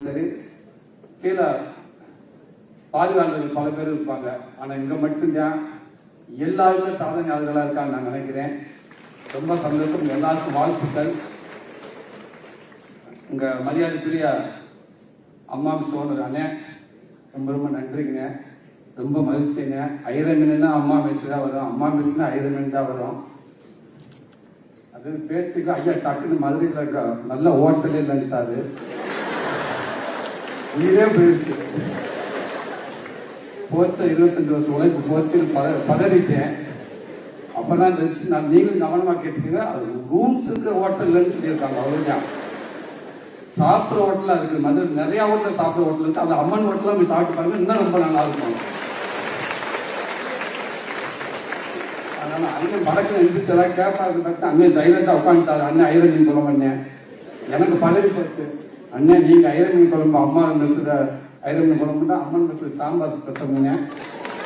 சரி, கீழே பாதுகாவலர்கள் பல பேர் இருப்பாங்க. ஆனா இங்க மட்டும்தான் எல்லாருமே சாதனையாளர்களா இருக்கான்னு நான் நினைக்கிறேன். ரொம்ப சந்தோஷம். எல்லாருக்கும் வாழ்த்துக்கள். உங்க மரியாதைக்குரிய அம்மா சோனர் அண்ணன், ரொம்ப ரொம்ப நன்றிங்க. ரொம்ப மகிழ்ச்சிங்க. ஐரமீனா அம்மா மிஸ் தான் வரும், அம்மா மிஸ்னா ஐரமீன் தான் வரும். அது பேசிக்கு ஐயா டக்குன்னு மதுரையில் இருக்க நல்ல ஹோட்டலே இல்லைன்ட்டாரு. உயிரே போயிடுச்சு. போச்சு 25 வருஷம் உழைப்பு போச்சு. பதறிட்டேன். அப்பதான் தெரிஞ்சு நான் நீங்களும் கவனமா கேட்டுக்கீங்க. அது ரூம்ஸ் இருக்கிற ஹோட்டல்லன்னு சொல்லியிருக்காங்க. அவ்வளவுதான். சாப்பிட்ற ஹோட்டலா இருக்கு. மதுரை நிறைய ஹோட்டல் சாப்பிட்ற ஹோட்டல் இருக்கு. அந்த அம்மன் ஹோட்டலாம் போய் சாப்பிட்டு பாருங்க, இன்னும் ரொம்ப நல்லா இருக்கும். அதனால அண்ணன் படத்துல எழுதிச்சதா கேட்பாரு. அண்ணன் சைலண்டா உட்காந்துட்டாரு. அண்ணன் ஐரமீன் குழம்பு அண்ணன் எனக்கு பதவி போச்சு. அண்ணன் நீங்க ஐரமீன் குழம்பு அம்மா மிஸ்ஸுத ஐரமீன் குழம்பு தான் அம்மன் மிஸ் சாம்பார் பேசுங்க.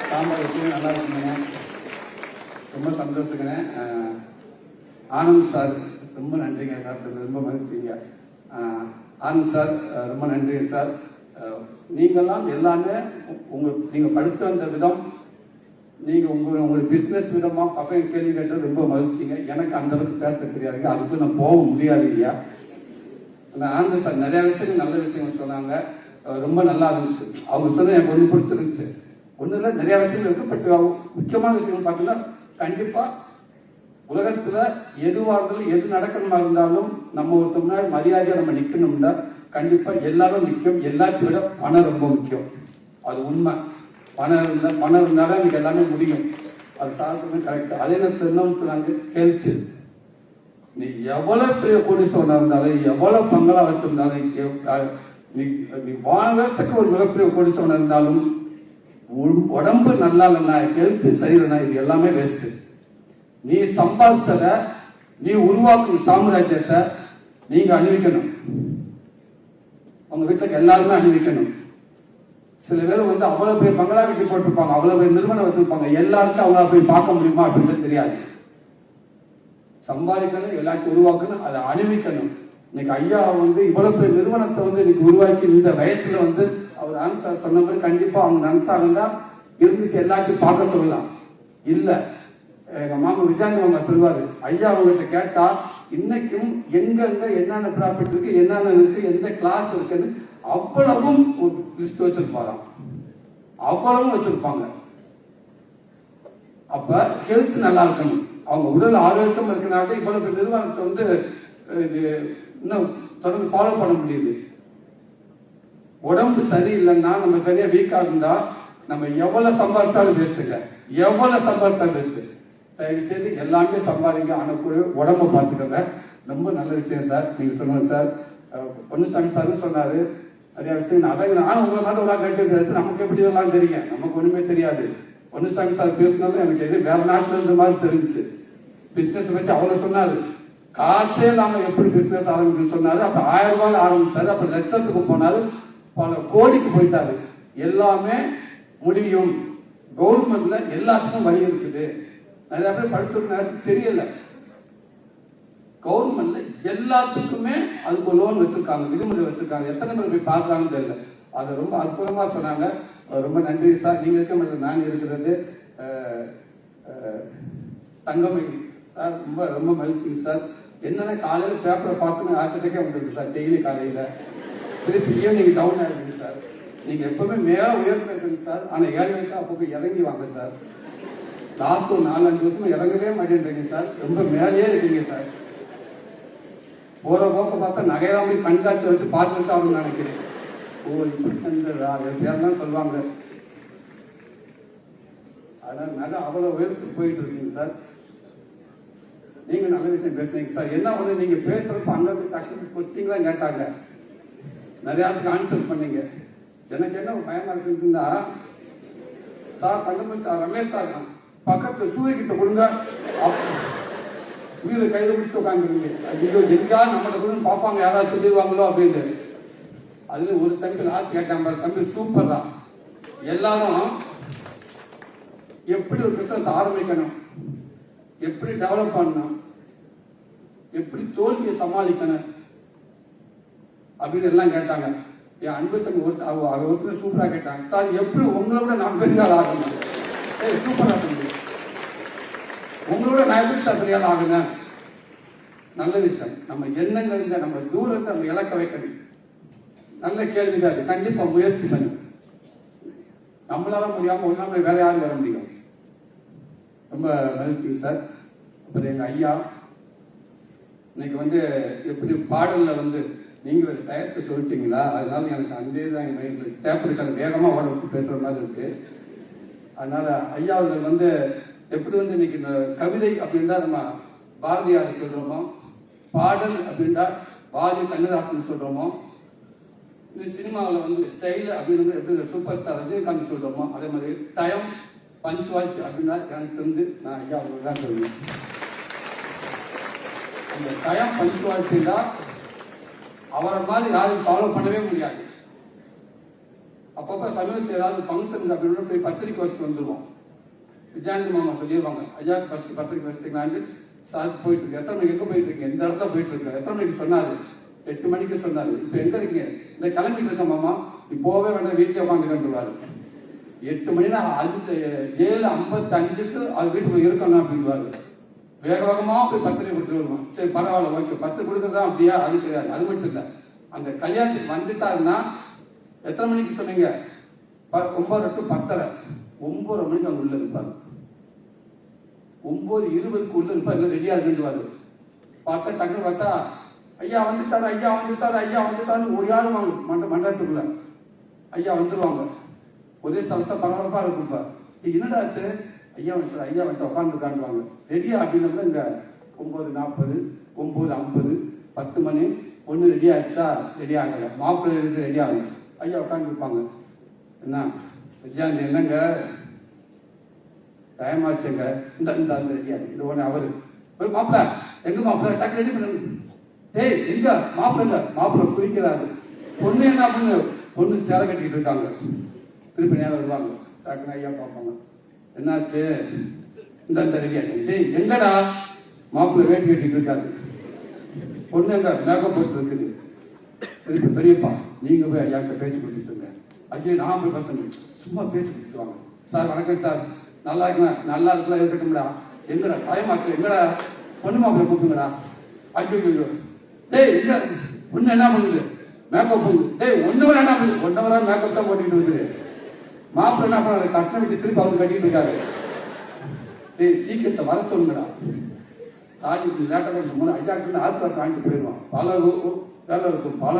சாம்பார் வச்சு நல்லா இருக்குங்க. ரொம்ப சந்தோஷங்க. ஆனந்த் சார் ரொம்ப நன்றிங்க சார். ரொம்ப மகிழ்ச்சிங்க. ஆனந்த் சார் ரொம்ப நன்றி சார். நீங்கெல்லாம் எல்லாமே நீங்க படிச்சு வந்த விதம், நீங்க உங்களுடைய பிசினஸ் விதமா பசங்க கேள்வி கேட்டது ரொம்ப மகிழ்ச்சிங்க. எனக்கு அந்த அளவுக்கு பேச தெரியாதுங்க. அதுக்கு நான் போக முடியாது இல்லையா. ஆனந்த் சார் நிறைய விஷயங்கள் நல்ல விஷயங்கள் சொன்னாங்க. ரொம்ப நல்லா இருந்துச்சு. அவங்க சொன்ன எனக்கு ஒன்று பிடிச்சிருந்துச்சு. ஒன்றும் இல்லை, நிறைய விஷயங்கள் இருக்கு. பட் முக்கியமான விஷயங்கள் பார்த்தீங்கன்னா, கண்டிப்பா உலகத்துல எதுவாக இருந்தாலும் எது நடக்கணுமா இருந்தாலும் நம்ம ஒருத்தர் முன்னாடி மரியாதையா நம்ம நிக்கணும்னா கண்டிப்பா எல்லாரும் நிற்கும். எல்லாத்தையும் விட பணம் ரொம்ப முக்கியம். அது உண்மை. பணம் இருந்தாலும் எனக்கு எல்லாமே முடியும். அது சாப்பிட்டு கரெக்ட். அதே நேரத்தில் என்ன சொன்னாங்க, ஹெல்த். நீ எவ்வளவு பெரிய கோடீஸ்வரனா இருந்தாலும், எவ்வளவு பங்களா வச்சிருந்தாலும், நீ வாழ்றதுக்கு ஒரு மிகப்பெரிய கோடீஸ்வரனா இருந்தாலும் உடம்பு நல்லா இல்லைன்னா, ஹெல்த் சரியில்லைன்னா, இது எல்லாமே வேஸ்ட். நீ சம்பாதிச்சத, நீ உருவாக்கும் சாம்ராஜ்யத்தை நீங்க அணிவிக்கணும். உங்க வீட்டுக்கு எல்லாருமே அணிவிக்கணும். சில பேர் அவ்வளவு பெரிய பங்களா கட்டி போட்டிருப்பாங்க, அவ்வளவு பெரிய நிறுவனம் வச்சிருப்பாங்க. எல்லாருக்கும் அவங்கள போய் பார்க்க முடியுமா அப்படின்னு தெரியாது. சம்பாதிக்கணும், எல்லாத்தையும் உருவாக்கணும், அதை அணிவிக்கணும். இன்னைக்கு ஐயா இவ்வளவு பெரிய நிறுவனத்தை இன்னைக்கு உருவாக்கி இந்த வயசுல அவர் ஆன்சர் சொன்ன மாதிரி கண்டிப்பா அவங்க நினைச்சாங்கன்னா இருந்துட்டு எல்லாத்தையும் பார்க்க சொல்லலாம். இல்ல, எங்க மாமா விஜயாந்தி மாமா சொல்வாரு, ஐயா அவங்ககிட்ட கேட்டா இன்னைக்கும் எங்கெங்க என்னென்ன ப்ராஃபிட் இருக்கு, என்னென்ன இருக்கு, எந்த கிளாஸ் இருக்குன்னு அவ்வளவும் ஒரு லிஸ்ட் வச்சிருப்பாராம். அவ்வளவும் வச்சிருப்பாங்க. அப்ப ஹெல்த் நல்லா இருக்கணும். அவங்க உடல் ஆரோக்கியம் இருக்கிறனால இவ்வளவு பெரிய நிறுவனத்தை இன்னும் தொடர்ந்து ஃபாலோ பண்ண முடியுது. உடம்பு சரியில்லைன்னா, நம்ம சரியா வீக்கா இருந்தா நம்ம எவ்வளவு சம்பாதிச்சாலும் வேஸ்ட்டுங்க. எவ்வளவு சம்பாதிச்சாலும் வேஸ்ட். தயவு செய்து எல்லாமே சம்பாதிங்க. ஆனா உடம்ப பார்த்துக்கோங்க. ரொம்ப நல்ல விஷயம் சார் நீங்க சொன்னீங்க சார். பொன்னுசாமி சார் சொன்னாரு நிறைய விஷயம். அதான் உங்களை மாதிரி ஒரு கேட்டு நமக்கு எப்படி எல்லாம் தெரியும், நமக்கு ஒண்ணுமே தெரியாது. பொன்னுசாமி சார் பேசினாலும் எனக்கு எது வேற நாட்டுல இருந்த மாதிரி தெரிஞ்சு. பிசினஸ் வச்சு அவ்வளவு சொன்னாரு. காசே இல்லாம எப்படி பிசினஸ் ஆரம்பிச்சு சொன்னாரு. அப்ப 1000 ரூபாய் ஆரம்பிச்சாரு. அப்ப லட்சத்துக்கு போனாரு, பல கோடிக்கு போயிட்டாரு. எல்லாமே முடியும். கவர்மெண்ட்ல எல்லாத்துக்கும் வழி இருக்குது. நிறைய பேர் படிச்சிருக்க தெரியல. கவர்மெண்ட்ல எல்லாத்துக்குமே அதுக்கு லோன் வச்சிருக்காங்க, விதிமுறை வச்சிருக்காங்க. எத்தனை பேர் போய் பார்க்கலாம்னு தெரியல. அதை ரொம்ப அற்புதமா சொன்னாங்க. ரொம்ப நன்றி சார். நீங்க இருக்க நான் இருக்கிறது தங்கமணி சார். ரொம்ப ரொம்ப மகிழ்ச்சிங்க சார். என்னன்னா காலையில பேப்பரை பார்க்கணும் ஆர்டிக்கே வந்துருக்கு சார். டெய்லி காலையில திருப்பி ஈவினிங் டவுன் ஆயிருக்குங்க சார். நீங்க எப்பவுமே மேல உயர்த்தி இருக்குங்க சார். ஆனா ஏழைகளுக்கு அப்போ இறங்கி வாங்க சார். லாஸ்ட் ஒரு 4-5 வருஷமா இறங்கவே மாட்டேன்றீங்க சார். ரொம்ப மேலேயே இருக்கீங்க சார். போற போக்க பார்த்தா நகையாம கண்காட்சி வச்சு பார்த்துட்டு அவரு நினைக்கிறேன். ஓ இப்படி பேர்லாம் சொல்லுவாங்க. அதனால நகை அவ்வளவு உயர்த்து போயிட்டு இருக்கீங்க சார். நீங்க நல்ல விஷயம் பேசுறீங்க சார். என்ன ஒண்ணு நீங்க பேசுறப்ப அங்க டக்குனு கொஸ்டின்லாம் கேட்டாங்க. நிறைய ஆளுக்கு ஆன்சர் பண்ணீங்க. எனக்கு என்ன பயமா இருக்குன்னா sir Thangamani sir Ramesh sir பக்கத்துல சூரிய கிட்ட கொடுங்க, வீடு கையில விட்டு உட்காந்துருங்க. ஐயோ எங்கா நம்மள கூட பார்ப்பாங்க, யாராவது சொல்லிடுவாங்களோ அப்படின்னு. அதுல ஒரு தம்பி லாஸ்ட் கேட்டாங்க, தம்பி சூப்பர் தான். எல்லாரும் எப்படி ஒரு பிசினஸ் ஆரம்பிக்கணும், எப்படி டெவலப் பண்ணணும், எப்படி தோல்வியை சமாளிக்கணும் அப்படின்னு எல்லாம் கேட்டாங்க. என் அன்பு தம்பி ஒருத்தர் சூப்பரா கேட்டாங்க, சார் எப்படி உங்களோட நான் பெரிய ஆள் ஆகணும்? சூப்பரா தம்பி, உங்களோட நான் எப்படி சார் பெரிய ஆள் ஆகுனேன்? நல்ல விஷயம். நம்ம எண்ணங்கள் நம்ம தூரத்தை நம்ம இலக்க வைக்கணும். நல்ல கேள்விதான். கண்டிப்பா முயற்சி பண்ணு. நம்மளால முடியாம ஒன்னாம வேற யாரும் வர முடியும். ரொம்ப மகிழ்ச்சி சார். அப்புறம் எங்க ஐயா இன்னைக்கு எப்படி பாடல்ல நீங்க ஒரு டயத்தை சொல்லிட்டீங்களா, அதனால எனக்கு அந்த டேப் இருக்காது, வேகமா ஓட விட்டு பேசுற மாதிரி இருக்கு. அதனால ஐயா அவர்கள் எப்படி இன்னைக்கு கவிதை அப்படின்னா நம்ம பாரதியார் சொல்றோமோ, பாடல் அப்படின்னா பாரதி கண்ணதாசன் சொல்றோமோ, இந்த சினிமாவில் ஸ்டைல் அப்படின்னு எப்படி சூப்பர் ஸ்டார் ரஜினிகாந்த் சொல்றோமோ, அதே மாதிரி டயம் பஞ்சுவாலிட்டி அப்படின்னா எனக்கு தெரிஞ்சு நான் ஐயா அவர்கள் தான் சொல்லுவேன். அந்த டயம் பஞ்சுவாலிட்டி தான் அவரை மாதிரி யாரும் ஃபாலோ பண்ணவே முடியாது. அப்பப்ப சமயத்தில் ஏதாவது ஃபங்க்ஷன் அப்படின்னு போய் பத்திரிக்கை வச்சுட்டு வந்துடுவோம். விஜயானந்தி மாமா சொல்லிடுவாங்க, ஐயா ஃபர்ஸ்ட் பத்திரிக்கை வச்சுட்டீங்களான்னு. சார் போயிட்டு இருக்கு. எத்தனை மணிக்கு எங்க போயிட்டு இருக்கீங்க? இந்த இடத்துல போயிட்டு இருக்கேன். எத்தனை மணிக்கு சொன்னாரு? 8 மணிக்கு சொன்னாரு. இப்ப எங்க இருக்கீங்க? இந்த கிளம்பிட்டு இருக்க மாமா. இப்போவே வேண்டாம், வீட்டுல உட்காந்து கண்டுவாரு. 8 மணினா 7:55க்கு அது வீட்டுக்குள்ள இருக்கணும் அப்படின்வாரு. வேக வேகமா போய் பத்திரிக்கை கொடுத்துட்டு வருவோம். சரி பரவாயில்ல, ஓகே, பத்திரிக்கை கொடுக்கறதா அப்படியா? அது கிடையாது. அது மட்டும் இல்ல, அந்த கல்யாணத்துக்கு வந்துட்டாருன்னா எத்தனை மணிக்கு சொன்னீங்க? 9 to 10:30. 9 மணிக்கு அவங்க உள்ள இருப்பாரு. 9:20க்கு உள்ள இருப்பாரு. ரெடியா இருக்குவாரு. பார்த்தா டக்குன்னு பார்த்தா ஐயா வந்துட்டாரு, ஐயா வந்துட்டாரு, ஐயா வந்துட்டாருன்னு ஒரு யாரும் வாங்க மண்டபத்துக்குள்ள ஐயா வந்துருவாங்க. ஒரே சலசா பரபரப்பா இருக்குப்பா. என்னடாச்சு? ஐயா வந்துட்டாரு, ஐயா வந்துட்டு உட்காந்துருக்காண்டுவாங்க. ரெடியா அப்படின்னா இங்க 9:40, 9:50, 10 மணி. ஒண்ணு ரெடி ஆயிடுச்சா? ரெடி ஆகல. மாப்பிள்ளை ரெடி ஆகும். ஐயா உட்காந்து இருப்பாங்க. என்ன விஜயாந்தி, என்னங்க டைம் ஆச்சுங்க, இந்த ரெடியா இது ஒண்ணு. அவரு மாப்பிள்ள எங்க மாப்பிள்ள டக்கு ரெடி பண்ணு. ஏய் எங்க மாப்பிள்ள? மாப்பிள்ள குளிக்கிறாரு. பொண்ணு என்ன பண்ணு? பொண்ணு சேலை கட்டிட்டு இருக்காங்க. திருப்பி நேரம் வருவாங்க. டக்குன்னு ஐயா பார்ப்பாங்க. என்னாச்சு? இந்த ரெடியா. டேய் எங்கடா? மாப்பிள்ள வேட்டி கட்டிட்டு இருக்காரு. பொண்ணு எங்க? மேக்கப் போட்டு இருக்குது. திருப்பி பெரியப்பா, நீங்க போய் ஐயா பேச்சு கொடுத்துட்டு இருங்க. ஐயா நான் போய் பசங்க சும்மா பேச்சு கொடுத்துருவாங்க. சார் வணக்கம் சார், நல்லா இருக்குங்களா? நல்லா இருக்கலாம், இருக்கட்டும்டா. எங்கடா பயமாச்சு? எங்கடா? பொண்ணு மாப்பிள்ள கூப்பிடுங்கடா. ஐயோ டேய் எங்க பொண்ணு என்ன பண்ணுது? மேக்கப் பண்ணுது. டேய் 1 hour என்ன பண்ணுது? 1 hour மேக்கப் தான் போட்டுட்டு இருக்குது. மாப்பிள்ள என்ன பண்ணாரு? கட்டணம் விட்டு திருப்பி அவரு கட்டிட்டு இருக்காரு. டேய் சீக்கிரத்தை வர சொல்லுங்கடா. தாஜி லேட்டா போது ஐயாக்கு ஆஸ்பத்திரி வாங்கிட்டு போயிடுவான். பல வேலை இருக்கும். பல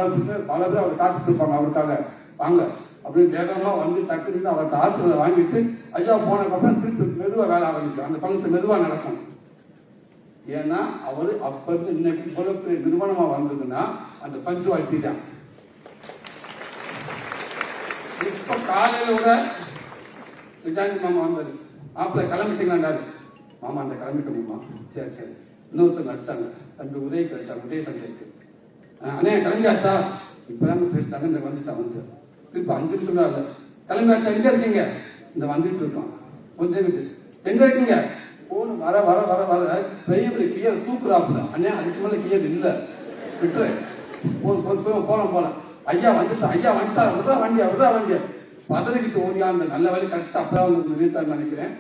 பேர் அவர் காத்துட்டு இருப்பாங்க அவருக்காக. வாங்க அப்படின்னு வேகமா டக்குன்னு அவர்கிட்ட ஆசிரியர் வாங்கிட்டு ஐயா போனதுக்கப்புறம் திருப்பி மெதுவா வேலை ஆரம்பிக்கும். அந்த பங்கு மெதுவா நடக்கும். ஏன்னா அவரு அப்ப இருந்து இன்னைக்கு பெரிய நிறுவனமா வந்ததுன்னா அந்த பஞ்சுவாலிட்டி தான். இப்ப காலையில கூட விஜயாந்தி மாமா வந்தாரு. மாப்பிள்ள கிளம்பிட்டீங்களாண்டாரு. மாமா அந்த கிளம்பிட்டோம்மா. சரி சரி. இன்னொருத்தர் நடிச்சாங்க, தம்பி உதவி கிடைச்சாங்க, உதய சந்தைக்கு. அண்ணே கிளம்பியாச்சா? இப்பதான் பேசிட்டாங்க. இந்த வந்து திருப்பி 5 நிமிஷம் தான் இல்ல. கிளம்பியாச்சா? எங்க இருக்கீங்க? இந்த வந்துட்டு இருக்கோம். கொஞ்சம் எங்க இருக்கீங்க? போன வர வர வர வர பெரிய கியர் தூக்குறாப்புல. அண்ணே அதுக்கு மேல கியர் இல்ல, விட்டுரு. போலாம். ஐயா வந்துட்டா, ஐயா வந்துட்டா, விடுறா வண்டியா பதறிக்கிட்டு ஓடியா. அந்த நல்ல வழி கரெக்டா அப்பதான் நிறுத்தான்னு நினைக்கிறேன்.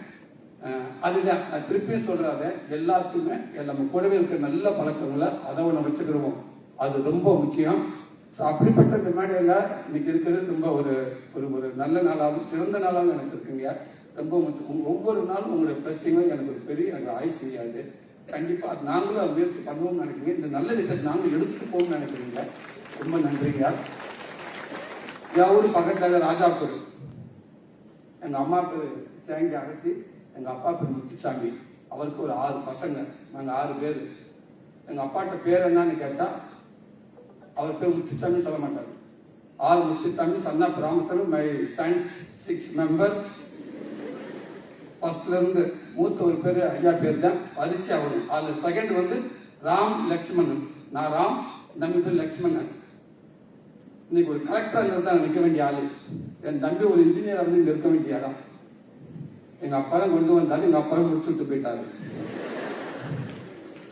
அதுதான் திருப்பியும் சொல்றாங்க. எல்லாத்துக்குமே நம்ம கூடவே இருக்கிற நல்ல பழக்கங்களை அதை ஒண்ணு வச்சுக்கிறோம். அது ரொம்ப முக்கியம். அப்படிப்பட்ட இந்த மேடையில இன்னைக்கு இருக்கிறது ரொம்ப ஒரு ஒரு நல்ல நாளாகவும் சிறந்த நாளாகவும் எனக்கு இருக்குங்க. ரொம்ப ஒவ்வொரு நாளும் உங்களுடைய பிரச்சனைகளும் எனக்கு ஒரு பெரிய எனக்கு ஆயுள் செய்யாது. கண்டிப்பா நாங்களும் அதை முயற்சி பண்ணுவோம்னு நினைக்கிறீங்க. இந்த நல்ல ரிசல்ட் நாங்களும் எடுத்துட்டு போகணும்னு நினைக்கிறீங்க. ரொம்ப நன்றிங்க. என் ஊர் பக்கத்துல ராஜாப்பூர். எங்க அம்மா பேரு சேங்கி அரசி, எங்க அப்பா பேர் முத்துச்சாமி. அவருக்கு ஒரு 6 பசங்க, நாங்க 6 பேர். எங்க அப்பாட்ட பேர் என்னன்னு கேட்டா அவர் பேர் முத்துச்சாமி சொல்ல மாட்டாரு. Muthusamy, son of Ramasamy, my science 6 members. ஃபர்ஸ்ட்ல இருந்து மூத்த ஒரு பேரு ஐயா பேர் தான் வரிசையா வரும். அதுல செகண்ட் ராம் லட்சுமணன். நான் ராம், தம்பி பேர் லட்சுமணன். இன்னைக்கு ஒரு கலெக்டர் இருந்தா நிற்க வேண்டிய ஆளு. என் தம்பி ஒரு இன்ஜினியர் இங்க இருக்க வேண்டிய இடம். எங்க அப்பா தான் கொண்டு வந்தாரு. எங்க அப்பா முடிச்சுட்டு போயிட்டாரு.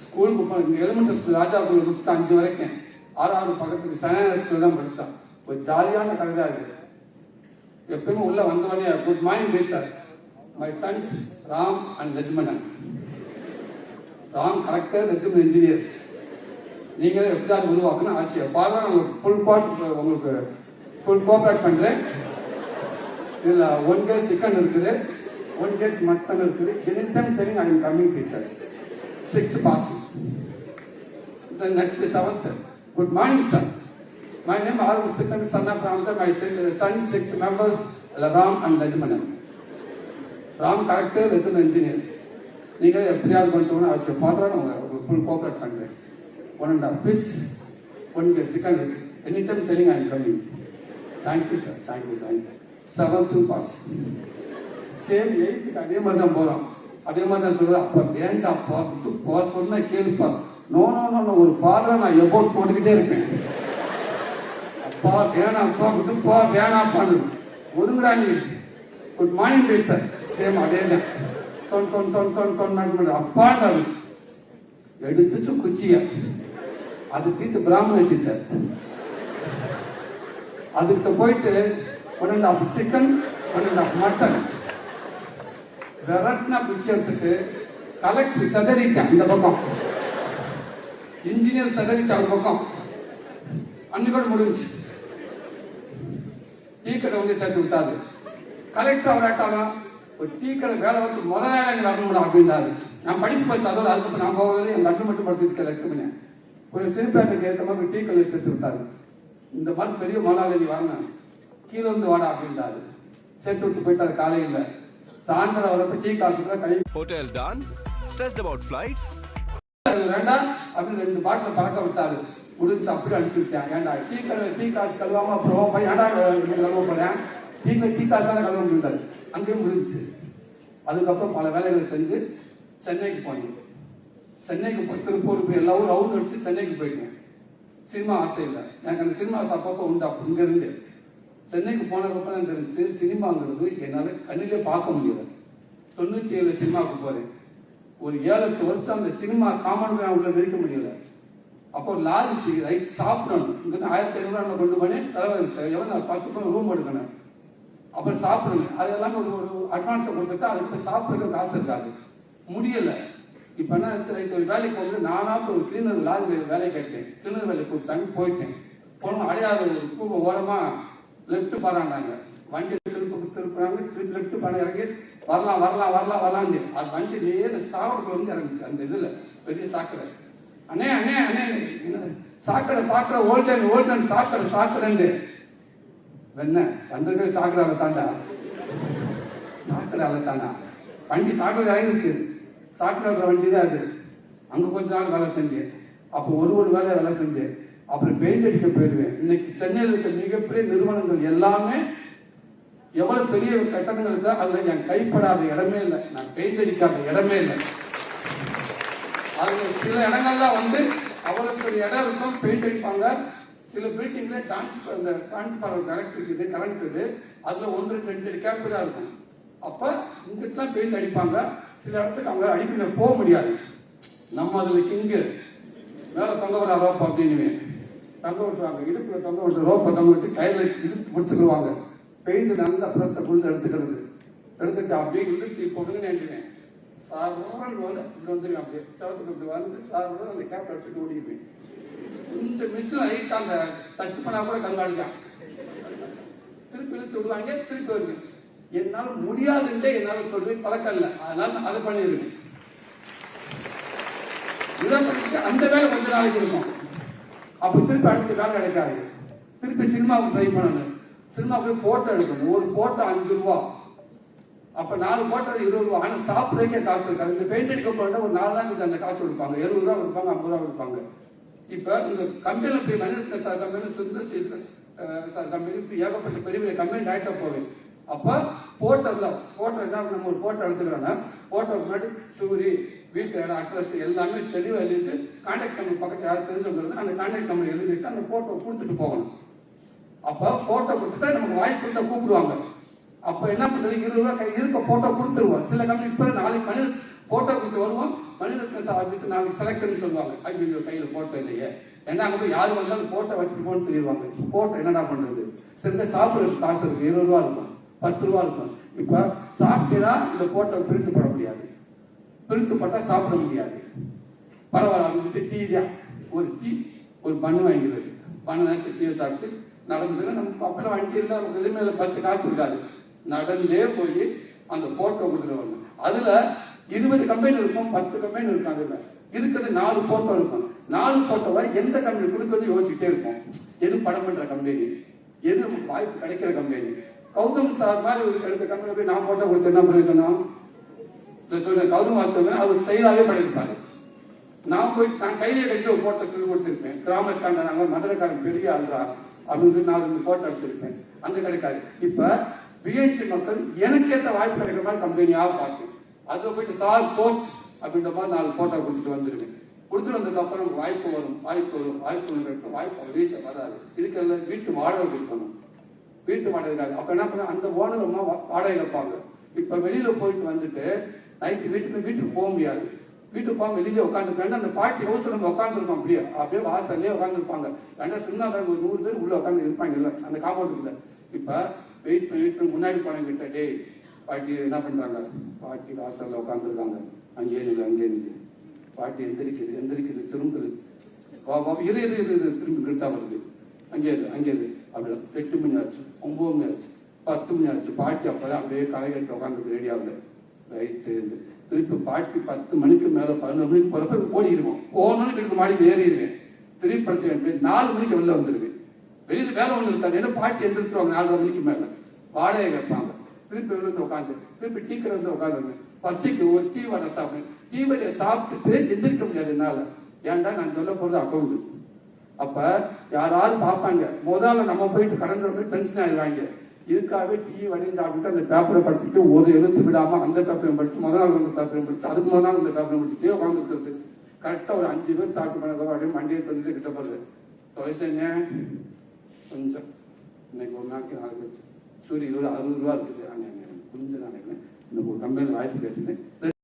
ஸ்கூலுக்கு எலிமெண்டரி ஸ்கூல் ராஜாபுரம் முடிச்சுட்டு 5 வரைக்கும் 6 பக்கத்துக்கு சனான ஸ்கூல் தான் படிச்சான். ஒரு ஜாலியான கதை தான் இது. எப்பயுமே உள்ள வந்தவொடனே good morning teacher, my sons Ram and Lakshmanan. Ram collector, Lakshmanan engineers. நீங்க எப்படியாவது உருவாக்கணும் ஆசையா ஃபாதர், உங்களுக்கு ஃபுல் கோஆப்ரேட் பண்றேன். இதுல 1 கேஜ் சிக்கன் இருக்குது, 1 கேஜ் மட்டன் இருக்குது. anytime telling I am coming teacher. 6 passing. So next 7th. Good morning sir. My name is Arun Krishnan, son of Ramdar. My son 6 members, Ram and Lajmanan. Ram character, Lajman engineers. நீங்க எப்படியாவது கொண்டு வரணும் as a father உங்களுக்கு full cooperate பண்றேன். 1.5 fish, 1 kg chicken. Anytime telling I am coming. Thank you sir. Thank you. 7th pass. Same 8th அதே மாதிரி தான் போறோம். அதே மாதிரி தான் சொல்றேன். அப்பா வேண்டாப்பா போ சொன்னா கேளுப்பா. நோ ஒரு ஃபாதர் நான் எபோட் போட்டுக்கிட்டே இருப்பேன். அப்பா வேணாப்பா விட்டுப்பா வேணாப்பான்னு ஒதுங்கடா நீ. Good morning teacher. சேம் அதே தான். சொன்ன அப்பாண்டாரு எடுத்துச்சு குச்சிய. அது டீச்சர் பிராமண டீச்சர். அதுக்கு போயிட்டு 1.5 சிக்கன், 1.5 மட்டன் விரட்டினா குச்சி எடுத்துட்டு கலெக்டர் சதறிட்டேன் இந்த பக்கம், இன்ஜினியர் சதறிட்ட ஒரு பக்கம். அன்னைக்கோட முடிஞ்சு டீ கடை வந்து சேர்த்து விட்டாரு. கலெக்டர் அவராட்டாலும் ஒரு டீ கடை வேலை வந்து முதலாளி வரணும் அப்படின்னாரு. நான் படிப்பு போச்சு அதோட அதுக்கு நான் போகவே என் நட்டு மட்டும் படிச்சிருக்க லட்சுமணி ஒரு சிறுபேட்டைக்கு ஏற்ற மாதிரி டீ கடை சேர்த்து விட்டாரு. இந்த மாதிரி பெரிய முதலாளி வரணும் கீழே வந்து வாடா அப்படின்றாரு. சேர்த்து விட்டு போயிட்டாரு. காலையில் சாயந்தரம் வரப்ப டீ காசு கை ஹோட்டல் டான் ஸ்ட்ரெஸ்ட் அபவுட் ஃளைட்ஸ் வேண்டாம் அப்படின்னு 2 பாட்டில் பறக்க விட்டாரு. முடிஞ்சு அப்படி அடிச்சு விட்டேன். ஏன்டா டீ காசு கழுவாம அப்புறம் ஏன்டா கழுவ போறேன், டீ காசு தானே கழுவ முடிந்தாரு. அங்கேயும் முடிஞ்சு. அதுக்கப்புறம் பல வேலைகளை செஞ்சு சென்னைக்கு போனேன். சென்னைக்கு போய் திருப்பூர் போய் எல்லா ஊரும் ரவுண்ட் அடிச்சு சென்னைக்கு போயிட்டேன். சினிமா ஆசை இல்லை எனக்கு. அந்த சினிமா அப்பப்போ உண்டு. இங்க இருந்து சென்னைக்கு போனதுக்கப்புறம் தான் தெரிஞ்சு சினிமாங்கிறது என்னால கண்ணிலே பார்க்க முடியல. 97 சினிமாவுக்கு போறேன். ஒரு 7-8 வருஷம் அந்த சினிமா காமன் உள்ள விரிக்க முடியல. அப்போ லாரிச்சு ரைட் சாப்பிடணும். இங்க 1500 கொண்டு போனேன். செலவழிச்சு எவ்வளோ 10 ரூம் எடுக்கணும். அப்புறம் சாப்பிடணும். அது எல்லாமே ஒரு அட்வான்ஸை கொடுத்துட்டு அதுக்கு சாப்பிடுறது காசு இருக்காது, முடியல. இப்ப என்ன ரைட் ஒரு வேலைக்கு போகுது. நானா ஒரு கிளீனர் லாரி வேலை கேட்டேன். கிளீனர் வேலை கூப்பிட்டாங்க. போயிட்டேன். போனோம் அடையாறு கூப்ப ஓரமா லெப்ட் பாராண்டாங்க. வண்டி திருப்புறாங்க. லெப்ட் பண்ண இறங்கி வரலாம் அது வண்டி நேர சாவரத்துல வந்து இறங்குச்சு. அந்த இதுல பெரிய சாக்கடை. அண்ணே சாக்கடை ஓல்டன் சாக்கடை என்ன வந்திருக்க சாக்கடை அலத்தாண்டா வண்டி சாக்கடை இறங்கிச்சு. சாக்கடை வண்டி தான் அது. அங்க கொஞ்ச நாள் வேலை செஞ்சேன். அப்போ ஒரு வேலை செஞ்சேன். அப்புறம் பெயிண்ட் அடிக்க போயிடுவேன். இன்னைக்கு சென்னையில் இருக்க மிகப்பெரிய நிறுவனங்கள் எல்லாமே எவ்வளவு பெரிய கட்டடங்கள் இருக்கா அதுல என் கைப்படாத இடமே இல்லை. நான் பெயிண்ட் அடிக்காத இடமே இல்லை. அதுல சில இடங்கள்லாம் வந்து அவ்வளவு பெரிய இடம் இருக்கும், பெயிண்ட் அடிப்பாங்க. சில பில்டிங்ல டிரான்ஸ்பார்மர் எலக்ட்ரிசிட்டி கரண்ட் இது. அதுல 1-2 கேபிளா இருக்கும். அப்ப இங்கிட்டலாம் பெயிண்ட் அடிப்பாங்க. சில இடத்துக்கு அவங்க அடிக்க போக முடியாது. நம்ம அதுல கிங்கு மேல தொங்க விட ரோப் அப்படின்னு தொங்க விட்டுருவாங்க. இடுப்புல தொங்க விட்டு ரோப்பை தொங்க விட்டு கையில இழுத்து முடிச்சுக்குருவாங்க. பெயிண்ட் நல்லா பிரஸ்த புழுந்து எடுத்துட்டு அப்படியே இழுத்து போட்டுன்னு நினைச்சுவேன். சார் வந்து இப்படி வந்துருவேன். அப்படியே செவத்துக்கு இப்படி வந்து சார் அந்த கேப் அடிச்சுட்டு ஓடிக்குவேன். கொஞ்சம் மிஸ் ஆகிட்டு அந்த டச் பண்ணா கூட கண்காணிக்கான். திருப்பி இழுத்து விடுவாங்க. திருப்பி வருவேன். என்னால முடியாதுன்றே என்னால சொல்லி பழக்கம் இல்லை. அதனால அதை பண்ணிடுவேன். இதை பண்ணிட்டு அந்த வேலை கொஞ்ச நாளைக்கு இருக்கும். அப்ப திருப்பி அடுத்த வேலை கிடைக்காது. திருப்பி சினிமாவுக்கு ட்ரை பண்ணணும். சினிமாவுக்கு போட்டோ எடுக்கணும். ஒரு போட்டோ 5 ரூபா. அப்ப 4 போட்டோ 20 ரூபா. ஆனா சாப்பிட்றதுக்கே காசு இருக்காது. இந்த பெயிண்ட் அடிக்க போட்டா ஒரு 4 நாளைக்கு அந்த காசு கொடுப்பாங்க. 70 ரூபா கொடுப்பாங்க, 50 ரூபா கொடுப்பாங்க. இப்ப இந்த கம்பெனில போய் மனித sir company Sundar sir company ஏகப்பட்ட பெரிய கம்பெனி டைரக்டா போவேன். அப்ப போட்டோ என்ன நம்ம ஒரு போட்டோ எடுத்துக்கிறோம்னா போட்டோக்கு முன்னாடி சூரி வீட்டு இடம் அட்ரஸ் எல்லாமே தெளிவாக எழுதிட்டு கான்டாக்ட் நம்பர் பக்கத்தில் யாரும் தெரிஞ்சவங்க அந்த கான்டாக்ட் நம்பர் எழுதிட்டு அந்த போட்டோ கொடுத்துட்டு போகணும். அப்ப போட்டோ கொடுத்துட்டா நமக்கு வாய்ப்பு கொடுத்தா கூப்பிடுவாங்க. அப்ப என்ன பண்றது 20 ரூபா இருக்க போட்டோ கொடுத்துருவோம். சில கம்பெனி இப்ப நாளைக்கு போட்டோ கொடுத்து வருவோம். மனித ஆஃபீஸ் நாளைக்கு செலக்ஷன் சொல்லுவாங்க. ஐயோ கையில போட்டோ இல்லையே ஏன்னா அங்க போய் யாரு வந்தாலும் போட்டோ வச்சுட்டு போன்னு சொல்லிடுவாங்க. போட்டோ என்னடா பண்றது? சில சாப்பிடுறது காசு இருக்கு, 20 ரூபா இருக்கும், 10 ரூபா இருக்கும். இப்ப சாப்பிட்டா இந்த போட்டோ பிரிண்ட் போட முடியாது, பிரிண்ட் போட்டா சாப்பிட முடியாது. பரவாயில்ல அப்படின்னு டீ தான், ஒரு டீ ஒரு பண்ணு வாங்கிடுறது, பண்ணு வச்சு டீயை சாப்பிட்டு நடந்தது. நம்ம அப்பெல்லாம் வண்டி இருந்தா நமக்கு எதுவுமே பஸ் காசு இருக்காது, நடந்தே போய் அந்த போட்டோ கொடுத்துருவாங்க. அதுல 20 கம்பெனி இருக்கும், 10 கம்பெனி இருக்கும். அதுல இருக்கிறது 4 போட்டோ இருக்கும். 4 போட்டோவை எந்த கம்பெனி கொடுக்கறது யோசிச்சுட்டே இருக்கும். எது படம் பண்ற கம்பெனி, எது நமக்கு வாய்ப்பு கிடைக்கிற கம்பெனி. கௌதம் சார் மாதிரி ஒரு எடுத்த கம்பெனி போய் நான் போட்டோ கொடுத்து என்ன பண்ணி சொன்னோம் சொல்றேன். கௌதம் வாஸ்தவன் அவர் ஸ்டைலாவே பண்ணிருப்பாரு. நான் போய் நான் கையிலே கட்டி ஒரு போட்டோ சொல்லி கொடுத்துருப்பேன். கிராமத்தாண்ட நாங்கள் மதுரைக்காரன் பெரிய ஆள்றா அப்படின்னு சொல்லி நான் 2 போட்டோ எடுத்திருப்பேன். அந்த கிடைக்காது. இப்ப பிஎன்சி மக்கள் எனக்கு ஏற்ற வாய்ப்பு கிடைக்கிற மாதிரி கம்பெனியா பார்க்கும். அதுல போயிட்டு சார் போஸ்ட் அப்படின்ற மாதிரி 4 போட்டோ கொடுத்துட்டு வந்துருக்கேன். கொடுத்துட்டு வந்ததுக்கு அப்புறம் வாய்ப்பு வரும், வாய்ப்பு வீச வராது. இதுக்கெல்லாம் வீட்டு வாடகை கொடுக்கணும், வீட்டு வாடகை இருக்காது. அப்ப என்ன பண்ண அந்த ஓனர் அம்மா வாடகை வைப்பாங்க. இப்ப வெளியில போயிட்டு வந்துட்டு நைட்டு வீட்டுக்கு போக முடியாது. வீட்டுக்கு போக வெளியில உட்காந்துருக்காங்க. அந்த பாட்டி யோசனை உட்காந்துருக்கோம், அப்படியே வாசல்லே உட்காந்துருப்பாங்க. ரெண்டா சின்ன ஒரு 100 பேர் உள்ள உட்காந்து இருப்பாங்க இல்ல அந்த காம்பவுண்டுக்குள்ள. இப்ப வெயிட் பண்ணி முன்னாடி போன கிட்ட டே பாட்டி என்ன பண்றாங்க, பாட்டி வாசல்ல உட்காந்துருக்காங்க. அங்கே நின்று பாட்டி எந்திரிக்குது திரும்புது, திரும்பி கிட்டா வருது. அங்கே அப்படி 8 மணி ஆச்சு, 9 மணி ஆச்சு, 10 மணி ஆச்சு. பாட்டி அப்பதான் அப்படியே கரைகட்டு உட்காந்து ரெடியாகுது. ரைட்டு திருப்பி பாட்டி 10 மணிக்கு மேல 11 மணிக்கு போறப்ப ஓடிடுவோம். போகணும்னு வீட்டுக்கு மாடி ஏறிடுவேன். திருப்பி படுத்து 4 மணிக்கு வெளில வந்துருவேன். வெளியில வேலை ஒன்று இருக்காது. ஏன்னா பாட்டி எந்திரிச்சிருவாங்க 4:30 மணிக்கு மேல. வாடகை கேட்பாங்க. திருப்பி விழுந்து உட்காந்து திருப்பி டீ கடை வந்து உட்காந்து பசிக்கு ஒரு டீ வடை சாப்பிடுவேன். டீ வடையை சாப்பிட்டுட்டு எந்திரிக்க முடியாது என்னால. ஏன்டா நான் சொல்ல போறது அக்கௌண்ட். அப்ப யாராவது பார்ப்பாங்க, முதல்ல நம்ம போயிட்டு கடந்த போய் டென்ஷன் ஆயிடுவாங்க. இதுக்காகவே டீ வடையும் சாப்பிட்டு அந்த பேப்பரை படிச்சுட்டு ஒரு எழுத்து விடாம அந்த பேப்பரையும் படிச்சு முதல் நாள் அந்த பேப்பரையும் படிச்சு அதுக்கு முதல் நாள் அந்த பேப்பரையும் படிச்சுட்டே உட்காந்துருக்குறது. கரெக்டா ஒரு 5 பேர் சாப்பிட்டு பண்ண அப்படியே மண்டியை தந்துட்டு கிட்ட போறது. தொலைச்சேங்க கொஞ்சம் இன்னைக்கு ஒரு நாளைக்கு 4 வச்சு சூரிய 60 ரூபா இருக்குது. கொஞ்சம் நான் இன்னும் ஒரு கம்பெனியில் வாய்ப்பு கேட்டுட்டு